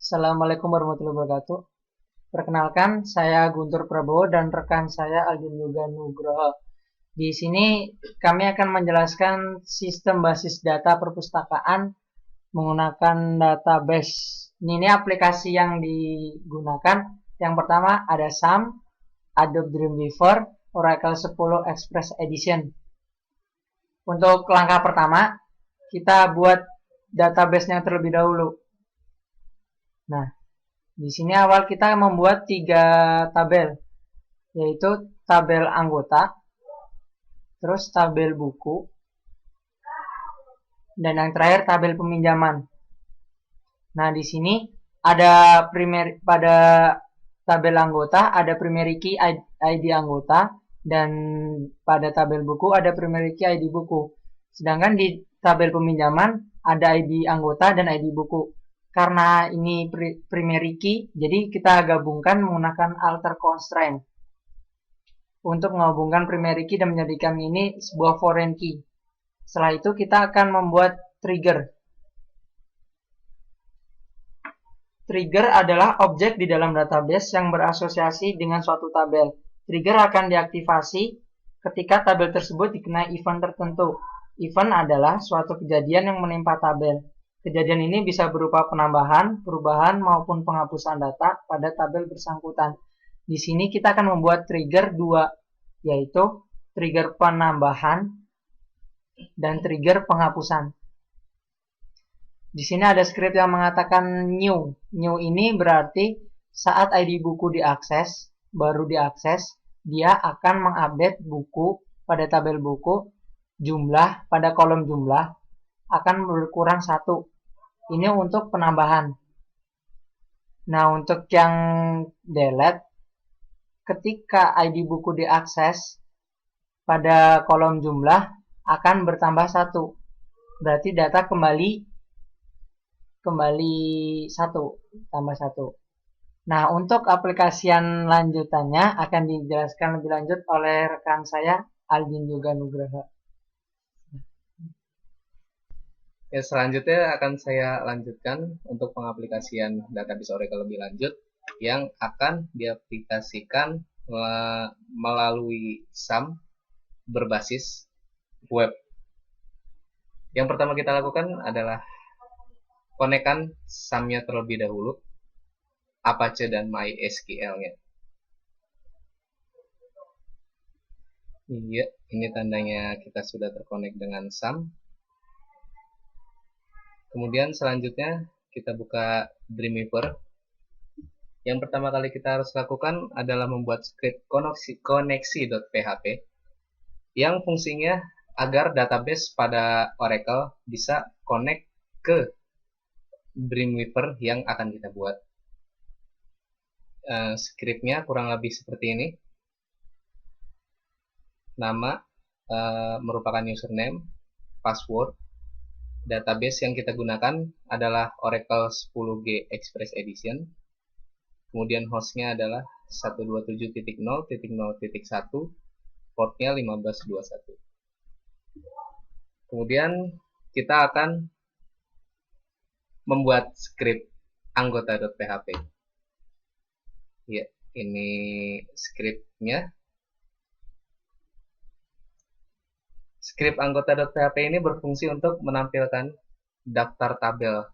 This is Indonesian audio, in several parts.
Assalamualaikum warahmatullahi wabarakatuh. Perkenalkan, saya Guntur Prabowo dan rekan saya Aldin Yoga Nugroho. Di sini kami akan menjelaskan sistem basis data perpustakaan menggunakan database. Ini aplikasi yang digunakan. Yang pertama ada SAM, Adobe Dreamweaver, Oracle 10 Express Edition. Untuk langkah pertama, kita buat database-nya terlebih dahulu. Nah, di sini awal kita membuat 3 tabel, yaitu tabel anggota, terus tabel buku, dan yang terakhir tabel peminjaman. Nah, di sini ada pada tabel anggota ada primary key ID anggota, dan pada tabel buku ada primary key ID buku. Sedangkan di tabel peminjaman ada ID anggota dan ID buku. Karena ini primary key, jadi kita gabungkan menggunakan alter constraint untuk menggabungkan primary key dan menjadikan ini sebuah foreign key. Setelah itu kita akan membuat trigger. Trigger adalah objek di dalam database yang berasosiasi dengan suatu tabel. Trigger akan diaktifasi ketika tabel tersebut dikenai event tertentu. Event adalah suatu kejadian yang menimpa tabel. Kejadian ini bisa berupa penambahan, perubahan, maupun penghapusan data pada tabel bersangkutan. Di sini kita akan membuat trigger 2, yaitu trigger penambahan dan trigger penghapusan. Di sini ada script yang mengatakan new. New ini berarti saat ID buku diakses, baru diakses, dia akan mengupdate buku pada tabel buku, jumlah pada kolom jumlah akan berkurang 1. Ini untuk penambahan. Nah, untuk yang delete, ketika ID buku diakses pada kolom jumlah akan bertambah 1. Berarti data kembali 1, tambah 1. Nah, untuk aplikasian lanjutannya akan dijelaskan lebih lanjut oleh rekan saya Aldin Yoga Nugroho. Ya, selanjutnya akan saya lanjutkan untuk pengaplikasian database Oracle lebih lanjut yang akan diaplikasikan melalui SAM berbasis web. Yang pertama kita lakukan adalah konekkan SAM-nya terlebih dahulu, Apache dan MySQL-nya. Iya, ini tandanya kita sudah terkonek dengan SAM. Kemudian selanjutnya kita buka Dreamweaver. Yang pertama kali kita harus lakukan adalah membuat script koneksi.php yang fungsinya agar database pada Oracle bisa connect ke Dreamweaver yang akan kita buat. Scriptnya kurang lebih seperti ini. Nama merupakan username, password. Database yang kita gunakan adalah Oracle 10G Express Edition. Kemudian hostnya adalah 127.0.0.1, portnya 1521. Kemudian kita akan membuat script anggota.php. Ya, ini scriptnya. Script anggota.php ini berfungsi untuk menampilkan daftar tabel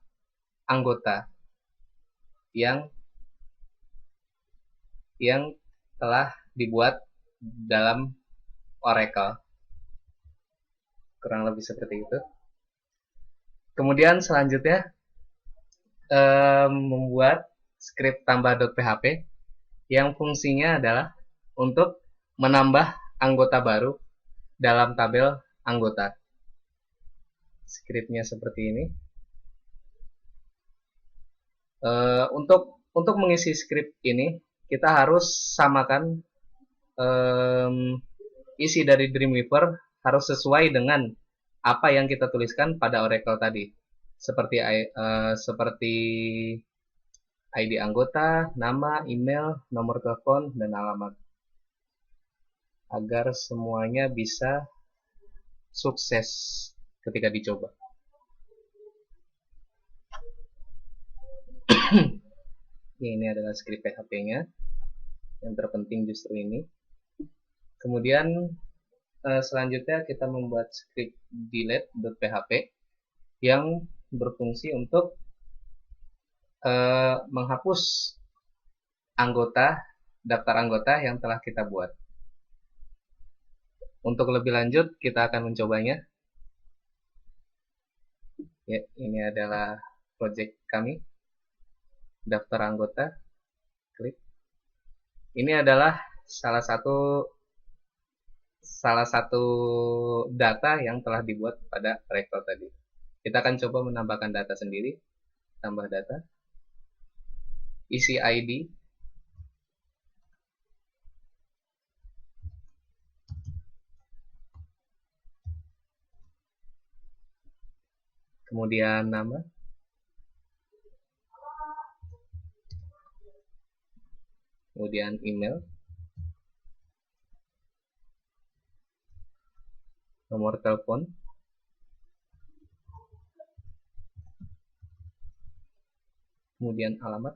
anggota yang telah dibuat dalam Oracle. Kurang lebih seperti itu. Kemudian selanjutnya membuat script tambah.php yang fungsinya adalah untuk menambah anggota baru dalam tabel anggota. Scriptnya seperti ini. Untuk mengisi script ini kita harus samakan isi dari Dreamweaver harus sesuai dengan apa yang kita tuliskan pada Oracle tadi, seperti ID anggota, nama, email, nomor telepon, dan alamat, agar semuanya bisa sukses ketika dicoba. Ini adalah script PHP-nya. Yang terpenting justru ini. Kemudian selanjutnya kita membuat script delete.php yang berfungsi untuk menghapus daftar anggota yang telah kita buat. Untuk lebih lanjut, kita akan mencobanya. Ya, ini adalah project kami, daftar anggota. Klik. Ini adalah salah satu data yang telah dibuat pada record tadi. Kita akan coba menambahkan data sendiri. Tambah data, isi ID, kemudian nama, kemudian email, nomor telepon, kemudian alamat.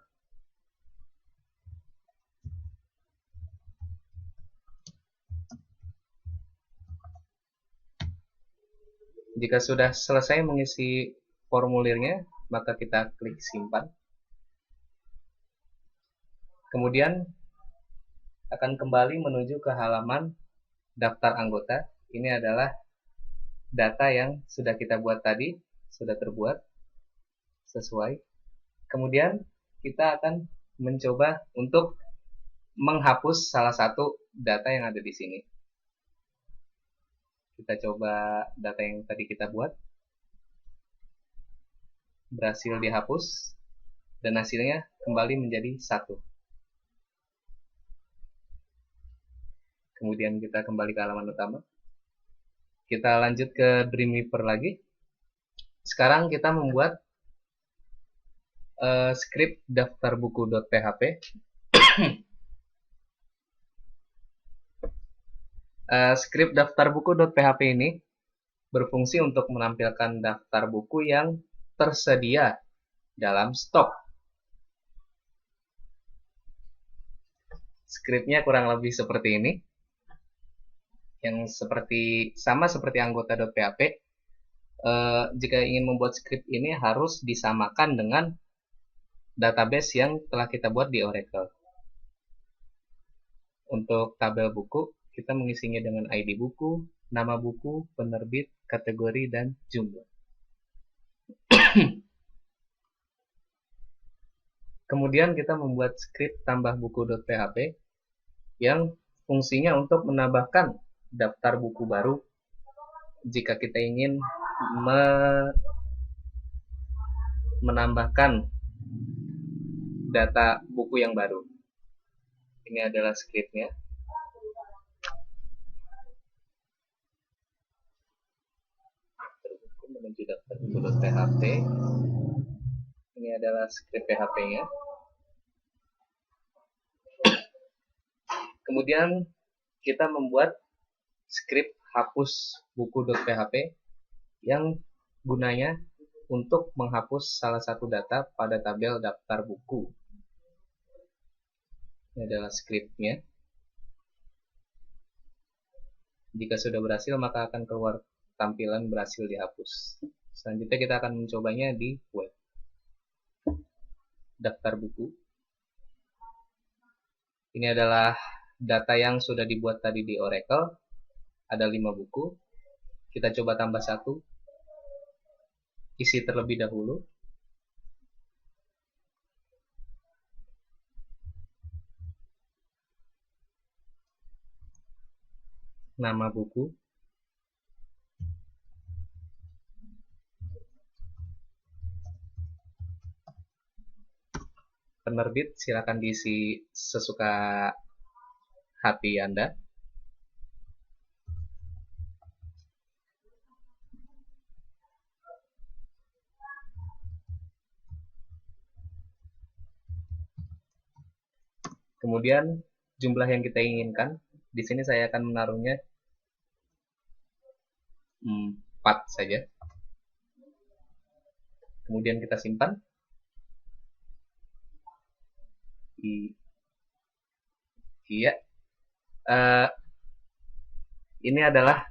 Jika sudah selesai mengisi formulirnya, maka kita klik simpan. Kemudian akan kembali menuju ke halaman daftar anggota. Ini adalah data yang sudah kita buat tadi, sudah terbuat sesuai. Kemudian kita akan mencoba untuk menghapus salah satu data yang ada di sini. Kita coba data yang tadi kita buat. Berhasil dihapus. Dan hasilnya kembali menjadi 1. Kemudian kita kembali ke halaman utama. Kita lanjut ke Dreamweaver lagi. Sekarang kita membuat script daftar buku.php. Script daftar buku.php ini berfungsi untuk menampilkan daftar buku yang tersedia dalam stok. Scriptnya kurang lebih seperti ini, yang sama seperti anggota.php. Jika ingin membuat script ini harus disamakan dengan database yang telah kita buat di Oracle. Untuk tabel buku, kita mengisinya dengan ID buku, nama buku, penerbit, kategori, dan jumlah. Kemudian kita membuat script tambah buku.php yang fungsinya untuk menambahkan daftar buku baru jika kita ingin menambahkan data buku yang baru. Ini adalah scriptnya. Menuju daftar buku.php. Ini adalah script PHP-nya. Kemudian kita membuat script hapus buku.php yang gunanya untuk menghapus salah satu data pada tabel daftar buku. Ini adalah scriptnya. Jika sudah berhasil, maka akan keluar tampilan berhasil dihapus. Selanjutnya kita akan mencobanya di web. Daftar buku. Ini adalah data yang sudah dibuat tadi di Oracle. Ada 5 buku. Kita coba tambah 1. Isi terlebih dahulu. Nama buku. Penerbit, silakan diisi sesuka hati Anda. Kemudian jumlah yang kita inginkan. Di sini saya akan menaruhnya 4 saja. Kemudian kita simpan. Iya, eh, ini adalah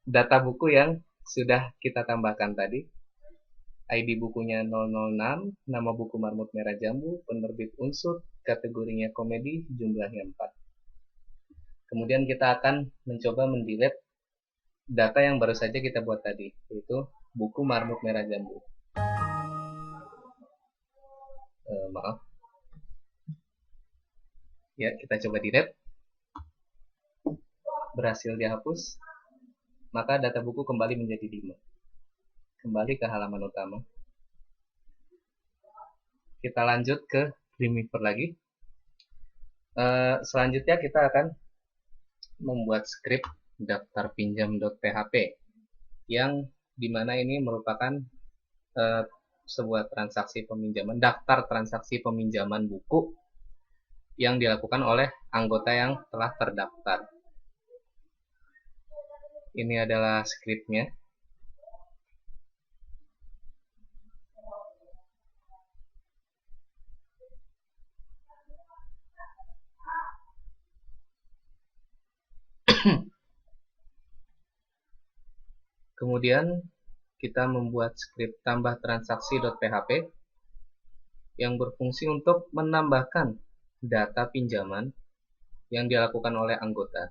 data buku yang sudah kita tambahkan tadi. ID bukunya 006, nama buku Marmut Merah Jambu, penerbit Unsur, kategorinya komedi, jumlahnya 4. Kemudian kita akan mencoba mendelete data yang baru saja kita buat tadi, yaitu buku Marmut Merah Jambu. Maaf. Ya, kita coba delete. Berhasil dihapus. Maka data buku kembali menjadi 5. Kembali ke halaman utama. Kita lanjut ke Dreamweaver lagi. Selanjutnya kita akan membuat script daftar pinjam.php yang dimana ini merupakan sebuah transaksi peminjaman, daftar transaksi peminjaman buku yang dilakukan oleh anggota yang telah terdaftar. Ini adalah scriptnya. Kemudian kita membuat script tambah transaksi.php yang berfungsi untuk menambahkan data pinjaman yang dilakukan oleh anggota.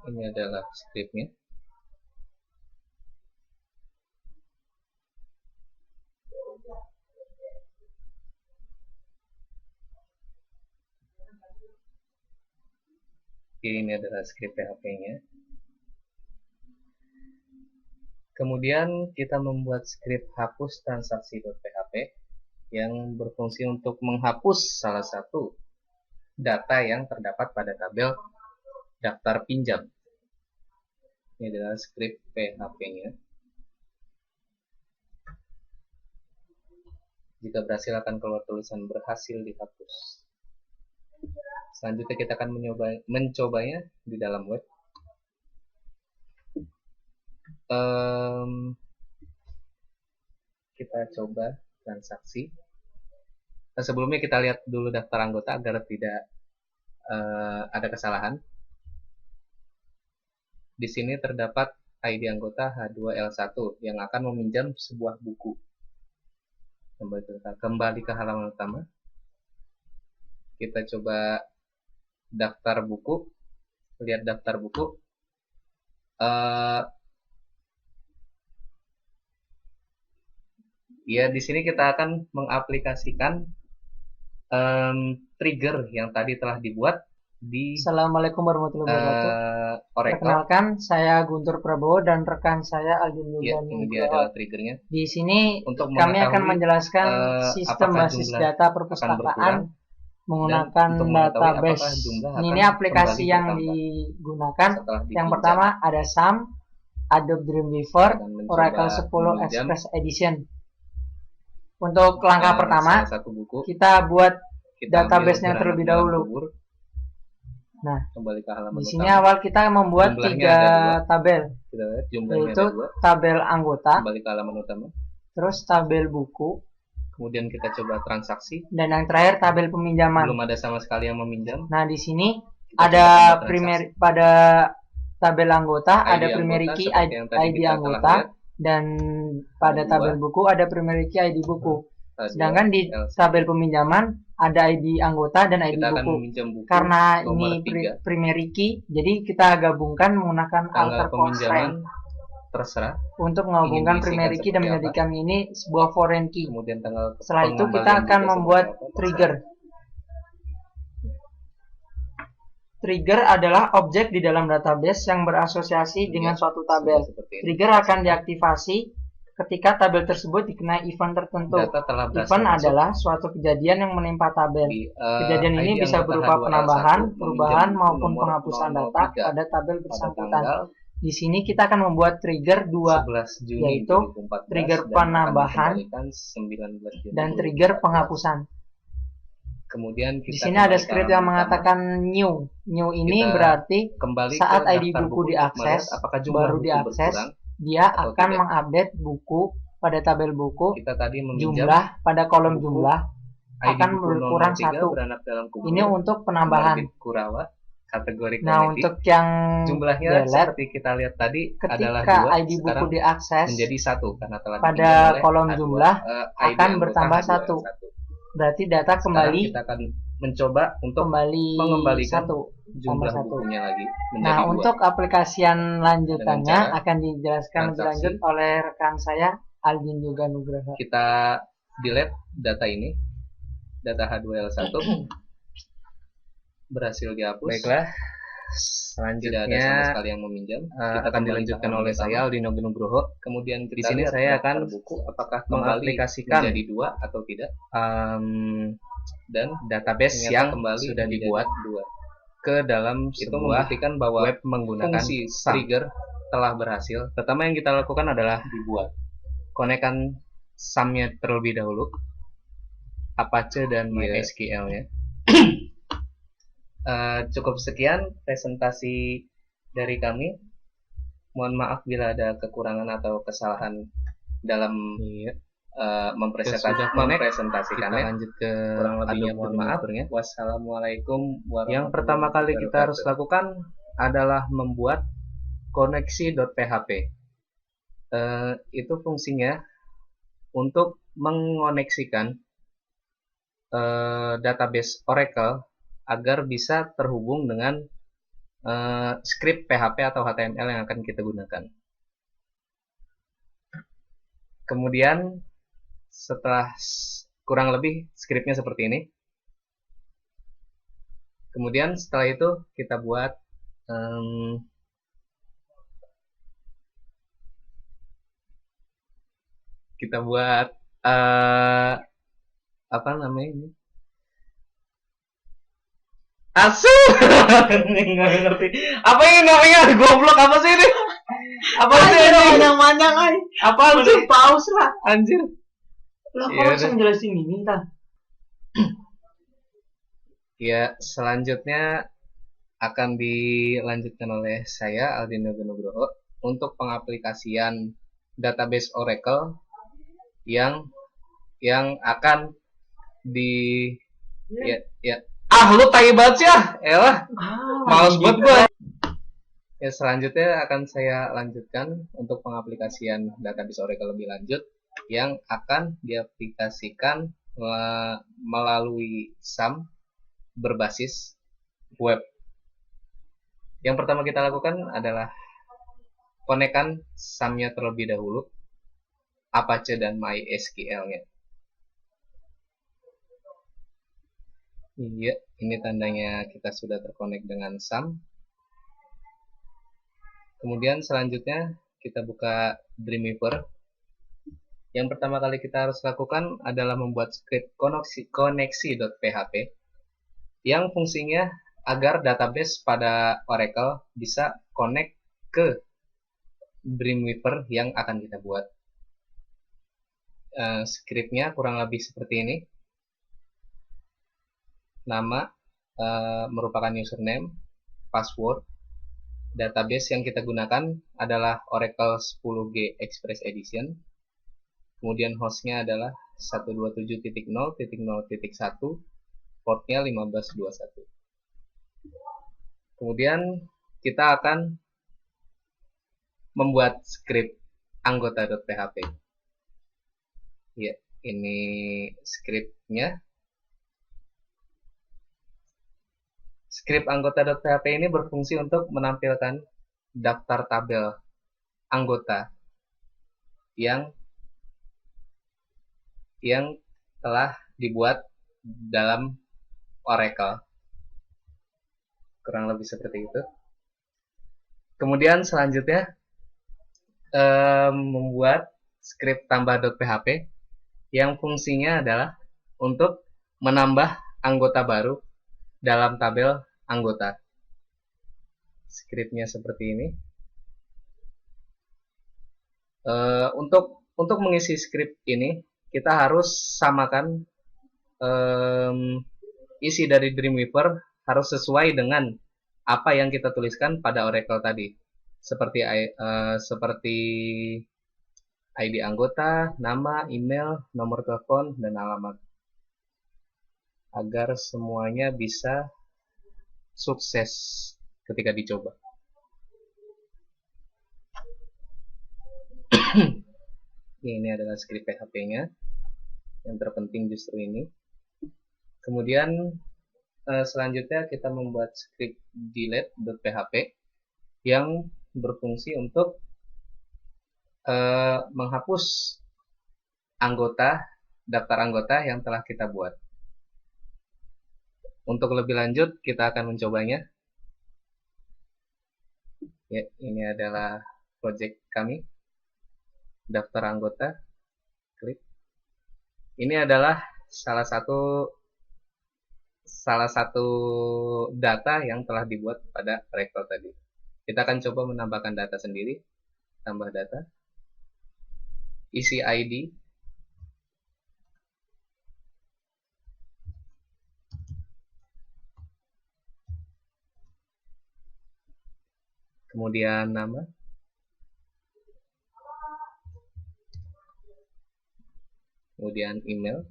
Ini adalah scriptnya. Ini adalah script PHP-nya. Kemudian kita membuat script hapus transaksi.php yang berfungsi untuk menghapus salah satu data yang terdapat pada tabel daftar pinjam. Ini adalah script PHP-nya. Jika berhasil akan keluar tulisan berhasil dihapus. Selanjutnya kita akan mencobanya di dalam web. Kita coba transaksi. Sebelumnya kita lihat dulu daftar anggota agar tidak ada kesalahan. Di sini terdapat ID anggota H2L1 yang akan meminjam sebuah buku. Kembali ke halaman utama. Kita coba daftar buku. Lihat daftar buku. Ya, di sini kita akan mengaplikasikan trigger yang tadi telah dibuat di Assalamualaikum warahmatullahi wabarakatuh. Oracle. Perkenalkan, saya Guntur Prabowo dan rekan saya Aldin Ya, Yudhani. ini dia adalah triggernya. Di sini Untuk kami akan mengetahui, menjelaskan sistem apakah basis jumlah data akan perpustakaan berkurang, menggunakan untuk mengetahui database. apakah jumlah Ini akan aplikasi kembali yang bertambah digunakan. setelah Yang dipinjam. pertama ada SAM, Adobe Dreamweaver, Kita akan mencoba Oracle 10 meminjam Express Edition. Untuk langkah pertama, salah satu buku. kita buat Kita database-nya ambil terlebih Beranak Malam dahulu. Kubur. Nah, Kembali ke halaman di sini utama. awal kita membuat Jumlahnya 3 ada 2. tabel, Kita lihat jumlahnya yaitu ada 2. tabel anggota, Kembali ke halaman utama. terus tabel buku, Kemudian kita coba transaksi. dan yang terakhir tabel peminjaman. Belum ada sama sekali yang meminjam. Nah, di sini Kita ada coba tambah primer transaksi. pada tabel anggota ID ada primary anggota key seperti yang tadi ID kita telah anggota, lihat. dan pada Ada tabel 2. buku ada primary key ID buku. H2, Sedangkan di L1. tabel peminjaman ada ID anggota dan ID Kita akan buku. meminjam buku Karena nomor ini 3. primary key, jadi kita gabungkan menggunakan Tanggal alter peminjaman foreign terserah. untuk menghubungkan Ingin diisikan primary key dan seperti menjadikan ini sebuah foreign key. Kemudian tanggal Setelah itu kita pengembalian akan juga membuat seperti apa, trigger. Trigger adalah objek di dalam database yang berasosiasi dengan suatu tabel. Trigger akan diaktifasi ketika tabel tersebut dikenai event tertentu. Data telah berhasil Event masuk adalah suatu kejadian yang menimpa tabel. di, Kejadian ini ID bisa anggota berupa H2L1 penambahan, perubahan meminjam maupun nomor penghapusan data 003 pada tabel pada bersangkutan. tanggal Di sini kita akan membuat trigger 2, 11 Juni yaitu 2014 trigger dan akan penambahan dikembalikan 19 Juni dan trigger 2014. penghapusan. Kemudian Di kita sini ada kembali ke script halaman yang utama. mengatakan new. New ini Kita berarti kembali saat ke ID daftar buku buku untuk diakses, melihat apakah jumlah baru buku diakses, berkurang dia atau akan tidak. mengupdate buku pada tabel buku, Kita tadi meminjam jumlah pada kolom buku jumlah, ID akan buku berkurang 003 1. beranak dalam kubur. Ini untuk penambahan. Penerbit Kurawa, kategori Nah, komedi. untuk yang Jumlahnya delete, seperti kita lihat tadi adalah ketika 2, ID buku sekarang diakses menjadi 1 karena telah pada dipinjam oleh kolom H2, jumlah ID akan anggota bertambah H2L1. 1. Berarti data Sekarang kembali kita akan mencoba untuk mengembalikan 1 jumlah tambah 1. bukunya lagi menjadi Nah, 2. untuk aplikasian lanjutannya Dengan cara akan dijelaskan lebih transaksi. lanjut oleh rekan saya Aldin Yoga Nugroho. Kita delete data ini, data H2L1 berhasil dihapus. Baiklah, selanjutnya tidak ada sama sekali yang meminjam. Kita akan dilanjutkan oleh saya Aldino Nugroho. Kemudian di sini saya akan buku apakah mengaplikasikan menjadi 2 atau tidak, dan database yang sudah dibuat 2 ke dalam sebuah, itu membuktikan bahwa web menggunakan fungsi trigger telah berhasil. Pertama yang kita lakukan adalah dibuat konekkan SAM-nya terlebih dahulu, Apache dan MySQL-nya. Cukup sekian presentasi dari kami. Mohon maaf bila ada kekurangan atau kesalahan dalam mempresentasikan. Kita lanjut ke kurang lebihnya, mohon maaf. Wassalamualaikum warahmatullahi wabarakatuh. Yang pertama kali kita harus lakukan adalah membuat koneksi.php. Itu fungsinya untuk mengoneksikan database Oracle agar bisa terhubung dengan script PHP atau HTML yang akan kita gunakan. Kemudian setelah kurang lebih scriptnya seperti ini. Kemudian setelah itu kita buat apa namanya ini? Asu, nggak ngerti. Apa ini namanya? Goblok apa sih ini? Apa sih ini? Panjang-panjang ay. Apa sih? Paus lah. Anjir. Lah kok langsung jelasin ini kan? Ya, selanjutnya akan dilanjutkan oleh saya Aldino Nugroho untuk pengaplikasian database Oracle yang akan di lu tai banget sih elah. Males buat gua. Ya, selanjutnya akan saya lanjutkan untuk pengaplikasian database Oracle lebih lanjut yang akan diaplikasikan melalui SAM berbasis web. Yang pertama kita lakukan adalah konekkan SAM-nya terlebih dahulu, Apache dan MySQL-nya. Iya, ini tandanya kita sudah terkonek dengan SAM. Kemudian selanjutnya kita buka Dreamweaver. Yang pertama kali kita harus lakukan adalah membuat script koneksi.php yang fungsinya agar database pada Oracle bisa connect ke Dreamweaver yang akan kita buat. Scriptnya kurang lebih seperti ini. Nama merupakan username, password. Database yang kita gunakan adalah Oracle 10G Express Edition. Kemudian hostnya adalah 127.0.0.1, portnya 1521. Kemudian kita akan membuat script anggota.php. Ya, ini scriptnya. Script anggota.php ini berfungsi untuk menampilkan daftar tabel anggota yang telah dibuat dalam Oracle. Kurang lebih seperti itu. Kemudian selanjutnya membuat script tambah.php yang fungsinya adalah untuk menambah anggota baru dalam tabel anggota. Scriptnya seperti ini. Untuk mengisi script ini kita harus samakan isi dari Dreamweaver harus sesuai dengan apa yang kita tuliskan pada Oracle tadi, seperti ID anggota, nama, email, nomor telepon, dan alamat. agar semuanya bisa sukses ketika dicoba. Ini adalah script PHP-nya. Yang terpenting justru ini. Kemudian selanjutnya kita membuat script delete.php yang berfungsi untuk menghapus daftar anggota yang telah kita buat. Untuk lebih lanjut, kita akan mencobanya. Ya, ini adalah project kami, daftar anggota. Klik. Ini adalah salah satu data yang telah dibuat pada rektor tadi. Kita akan coba menambahkan data sendiri. Tambah data. Isi ID. Kemudian nama. Kemudian email.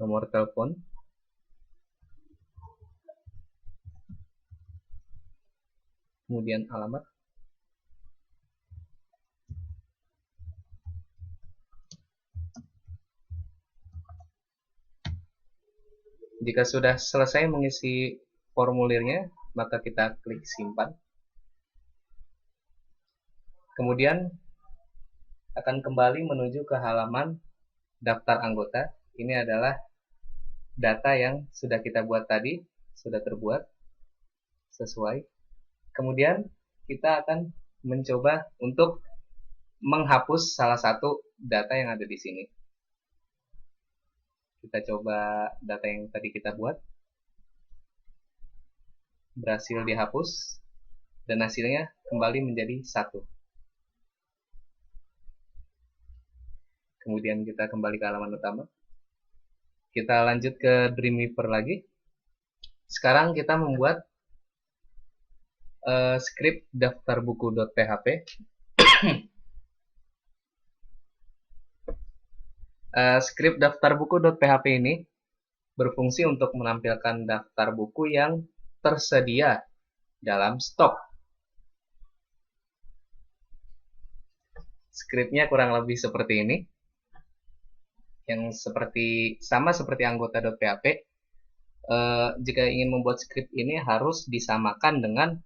Nomor telepon. Kemudian alamat. Jika sudah selesai mengisi formulirnya, maka kita klik simpan. Kemudian akan kembali menuju ke halaman daftar anggota. Ini adalah data yang sudah kita buat tadi, sudah terbuat sesuai. Kemudian kita akan mencoba untuk menghapus salah satu data yang ada di sini. Kita coba data yang tadi kita buat. Berhasil dihapus. Dan hasilnya kembali menjadi 1. Kemudian kita kembali ke halaman utama. Kita lanjut ke Dreamweaver lagi. Sekarang kita membuat script daftar buku.php. Script daftar buku.php ini berfungsi untuk menampilkan daftar buku yang tersedia dalam stok. Scriptnya kurang lebih seperti ini, yang sama seperti anggota.php. Jika ingin membuat script ini harus disamakan dengan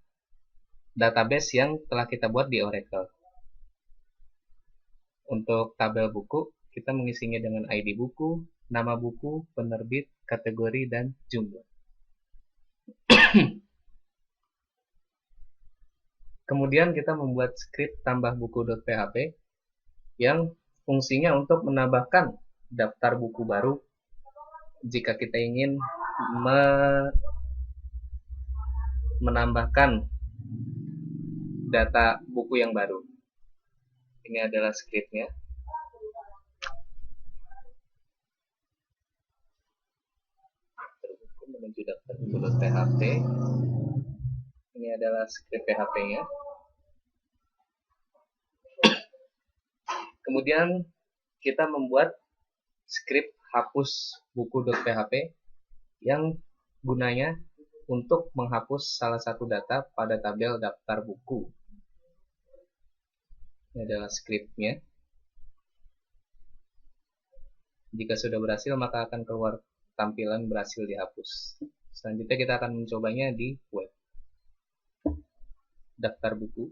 database yang telah kita buat di Oracle. Untuk tabel buku, kita mengisinya dengan ID buku, nama buku, penerbit, kategori, dan jumlah. Kemudian kita membuat script tambah buku.php yang fungsinya untuk menambahkan daftar buku baru jika kita ingin menambahkan data buku yang baru. Ini adalah scriptnya. Menuju daftar buku.php. Ini adalah script PHP-nya. Kemudian kita membuat script hapus buku.php yang gunanya untuk menghapus salah satu data pada tabel daftar buku. Ini adalah scriptnya. Jika sudah berhasil, maka akan keluar tampilan berhasil dihapus. Selanjutnya kita akan mencobanya di web. Daftar buku.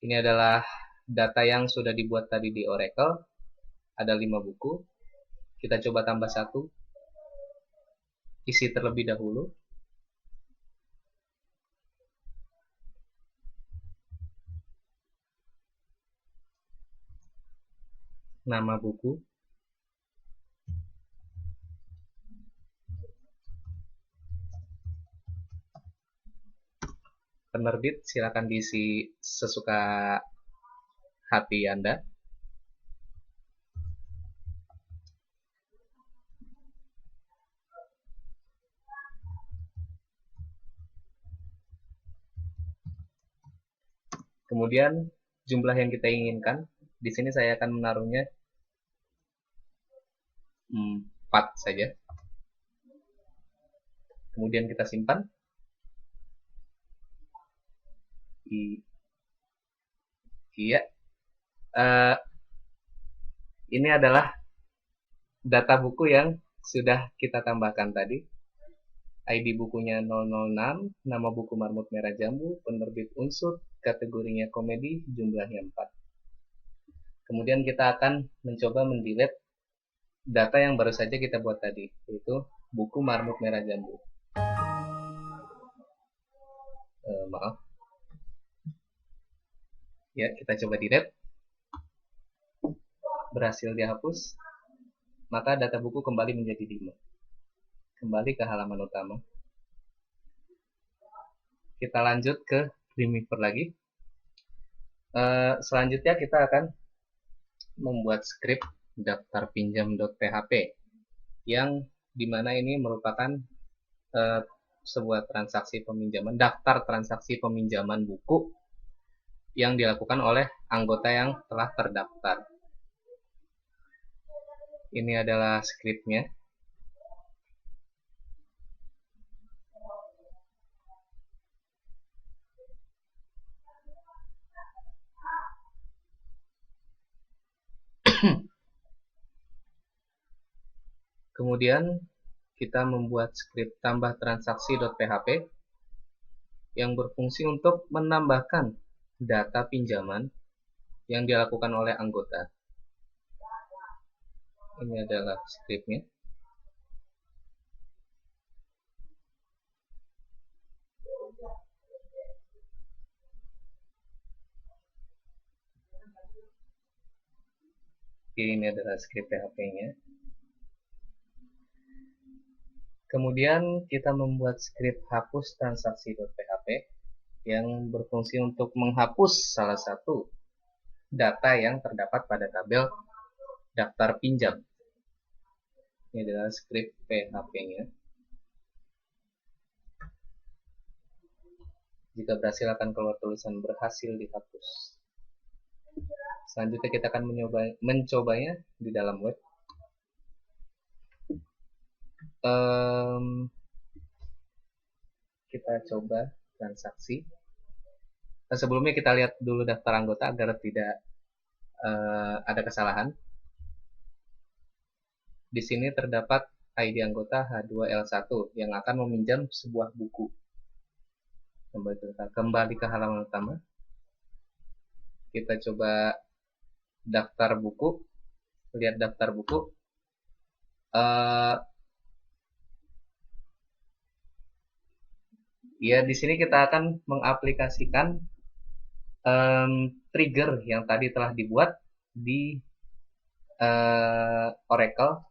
Ini adalah data yang sudah dibuat tadi di Oracle. Ada 5 buku. Kita coba tambah 1. Isi terlebih dahulu. Nama buku. Penerbit silakan diisi sesuka hati Anda. Kemudian jumlah yang kita inginkan Di sini saya akan menaruhnya 4 saja. Kemudian kita simpan. Iya. Ini adalah data buku yang sudah kita tambahkan tadi. ID bukunya 006, nama buku Marmut Merah Jambu, penerbit Unsur, kategorinya komedi, jumlahnya 4. Kemudian kita akan mencoba mendelete data yang baru saja kita buat tadi, yaitu buku Marmut Merah Jambu. Maaf. Ya, kita coba delete. Berhasil dihapus. Maka data buku kembali menjadi 5. Kembali ke halaman utama. Kita lanjut ke Dreamweaver lagi. Selanjutnya kita akan membuat script daftar pinjam.php yang dimana ini merupakan sebuah transaksi peminjaman, daftar transaksi peminjaman buku yang dilakukan oleh anggota yang telah terdaftar. Ini adalah scriptnya. Kemudian kita membuat script tambah transaksi.php yang berfungsi untuk menambahkan data pinjaman yang dilakukan oleh anggota. Ini adalah scriptnya. Ini adalah script PHP-nya. Kemudian kita membuat script hapus transaksi.php yang berfungsi untuk menghapus salah satu data yang terdapat pada tabel daftar pinjam. Ini adalah script PHP-nya. Jika berhasil akan keluar tulisan berhasil dihapus. Selanjutnya kita akan mencobanya di dalam web. Kita coba transaksi. Sebelumnya kita lihat dulu daftar anggota agar tidak ada kesalahan. Di sini terdapat ID anggota H2L1 yang akan meminjam sebuah buku. Kembali ke halaman utama. Kita coba daftar buku. Lihat daftar buku. Ya, di sini kita akan mengaplikasikan trigger yang tadi telah dibuat di Oracle.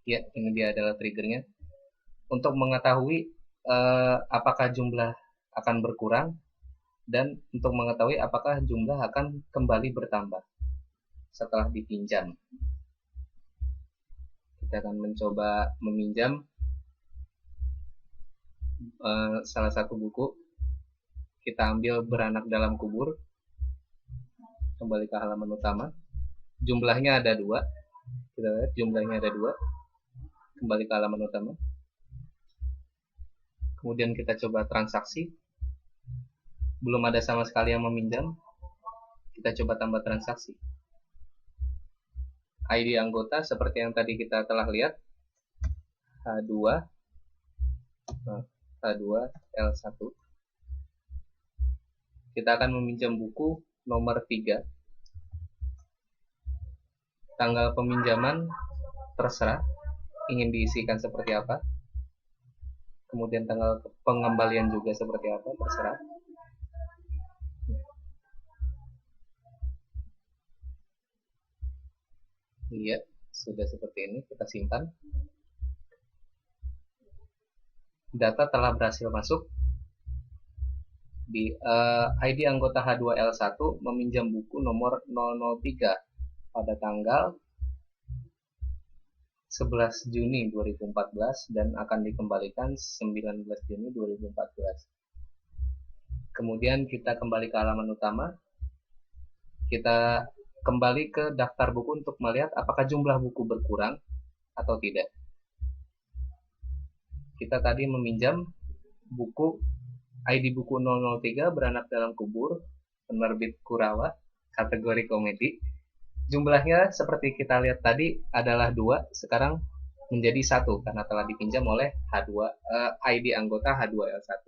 Ya, ini dia adalah triggernya. Untuk mengetahui apakah jumlah akan berkurang dan untuk mengetahui apakah jumlah akan kembali bertambah setelah dipinjam. Kita akan mencoba meminjam salah satu buku. Kita ambil Beranak Dalam Kubur. Kembali ke halaman utama. Jumlahnya ada 2. Kita lihat jumlahnya ada 2. Kembali ke halaman utama. Kemudian kita coba transaksi. Belum ada sama sekali yang meminjam. Kita coba tambah transaksi. ID anggota seperti yang tadi kita telah lihat. H2L1. Kita akan meminjam buku nomor 3. Tanggal peminjaman terserah ingin diisikan seperti apa. Kemudian tanggal pengembalian juga seperti apa, terserah. Iya, sudah seperti ini. Kita simpan. Data telah berhasil masuk. Di ID anggota H2L1 meminjam buku nomor 003 pada tanggal 11 Juni 2014 dan akan dikembalikan 19 Juni 2014. Kemudian kita kembali ke halaman utama. kita kembali ke daftar buku untuk melihat apakah jumlah buku berkurang atau tidak. Kita tadi meminjam buku ID buku 003 beranak dalam kubur, penerbit Kurawa, kategori komedi. Jumlahnya seperti kita lihat tadi adalah 2, sekarang menjadi 1 karena telah dipinjam oleh ID anggota H2L1.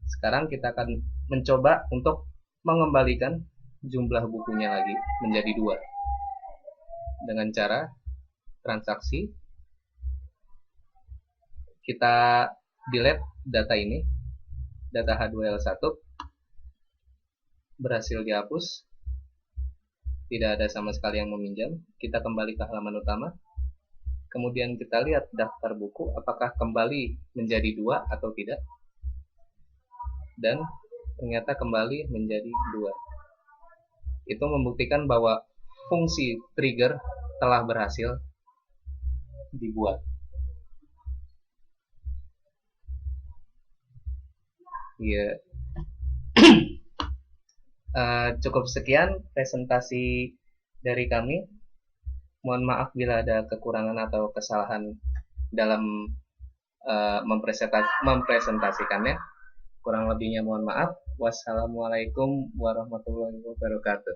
Sekarang kita akan mencoba untuk mengembalikan jumlah bukunya lagi menjadi 2 dengan cara transaksi. Kita delete data ini, data H2L1 berhasil dihapus, tidak ada sama sekali yang meminjam. Kita kembali ke halaman utama, kemudian kita lihat daftar buku apakah kembali menjadi 2 atau tidak, dan ternyata kembali menjadi 2. Itu membuktikan bahwa fungsi trigger telah berhasil dibuat. Ya, cukup sekian presentasi dari kami. Mohon maaf bila ada kekurangan atau kesalahan dalam mempresentasikannya. Kurang lebihnya mohon maaf. Wassalamualaikum warahmatullahi wabarakatuh.